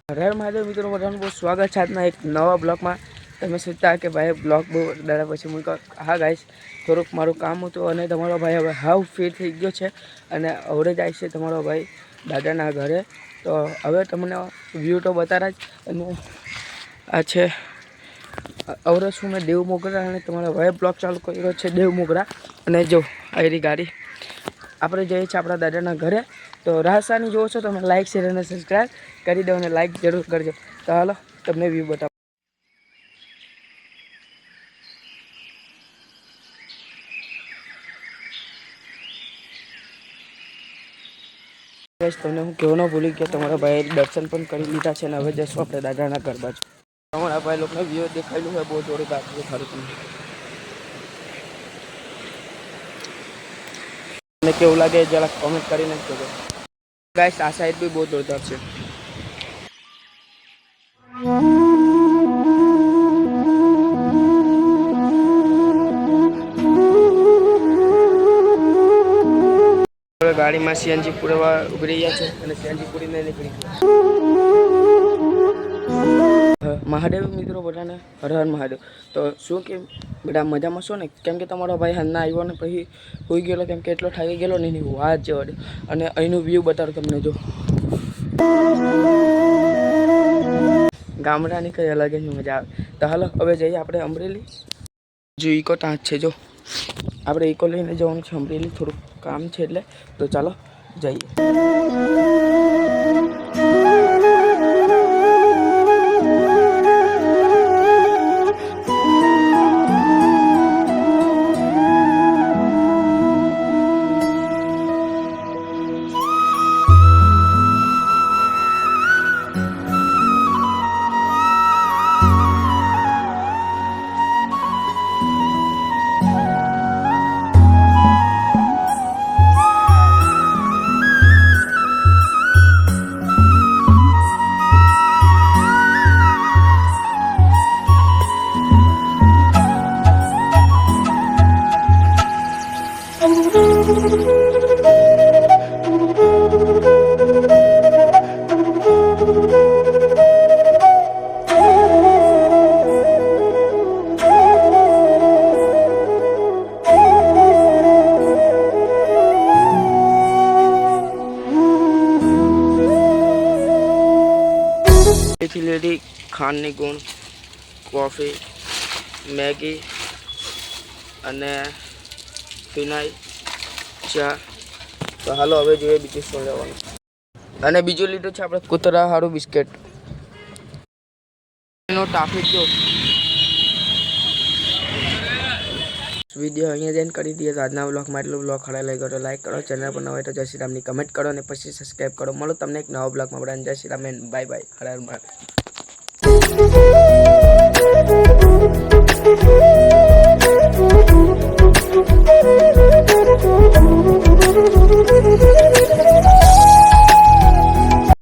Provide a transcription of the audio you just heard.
હર મહાદેવ મિત્રો, બધાનું બહુ સ્વાગત છે આજના એક નવા બ્લોગમાં। તમે સોચતા કે ભાઈ બ્લોગ બહુ દાડા પછી હું હા ગાઈશ, થોડુંક મારું કામ હતું અને તમારો ભાઈ હવે હાવ ફ્રી થઈ ગયો છે અને અવડે જાય છે તમારો ભાઈ દાદાના ઘરે। તો હવે તમને વ્યૂ તો બતારા જ, અને આ છે અવડે શું મેં દેવ મોગરા અને તમારા ભાઈ બ્લોગ ચાલુ કર્યો છે દેવ મોગરા। અને જો આરી ગાડી આપણે જઈએ છીએ આપણા દાદાના ઘરે। તો રાહસાની જોવો છો તમે લાઈક શેર અને સબસ્ક્રાઈબ કરી દો અને લાઈક જરૂર કરજો। તો હાલો તમને વ્યૂ બતાવો। તમને હું કહેવાનો ભૂલી ગયો, તમારા ભાઈ દર્શન પણ કરી લીધા છે અને હવે જશું આપણે દાદાના ઘર બાજુ। તમારા ભાઈ લોકોને વ્યૂ દેખાયેલું હોય બહુ જોરદાર સારું તમને કેવું લાગે જરા કોમેન્ટ કરીને કહેજો ગાઈસ। આ સાઈડ બી બહુ જોરદાર છે। ગાડીમાં સીએનજી પૂરવા ઉગડી ગયા છે અને સીએનજી પૂરીને નીકળી ગયા। મહાદેવ મિત્રો બધાને હર હર મહાદેવ। તો શું કે બધા મજામાં છો ને? કેમ કે તમારો ભાઈ હાલના આવ્યો ને પછી હોઈ ગયેલો, કેમ કે એટલો થાકી ગયેલો ને એની વાત જવા દે। અને અહીંનું વ્યૂ બતાડો તમને, જો ગામડાની કંઈ અલગ જ મજા આવે। તો હાલો હવે જઈએ આપણે અમરેલી। જો ઈકો ત્યાં જ છે, જો આપણે ઈકો લઈને જવાનું છે અમરેલી, થોડુંક કામ છે એટલે। તો ચાલો જઈએ। લેડી ખાંડની ગુણ, કોફી, મેગી અને ફિનાઈ, ચા। તો હાલો હવે જોઈએ બીજું શું લેવાનું। અને બીજું લીધું છે આપણે કૂતરા હારું બિસ્કિટ એનો ટ્રાફિક જો વિડીયો અહીંયા જઈને કરી દઈએ। તો આજના બ્લોગમાં એટલું બ્લોગ ખરા લઈ ગયો તો લાઈક કરો, ચેનલ પર ન હોય તો જય શ્રી રામની કમેન્ટ કરો અને પછી સબસ્ક્રાઈબ કરો। મળો તમને એક નવા બ્લોગમાં, બધાને જય Shri Ram and bye bye, Har Har Mahadev.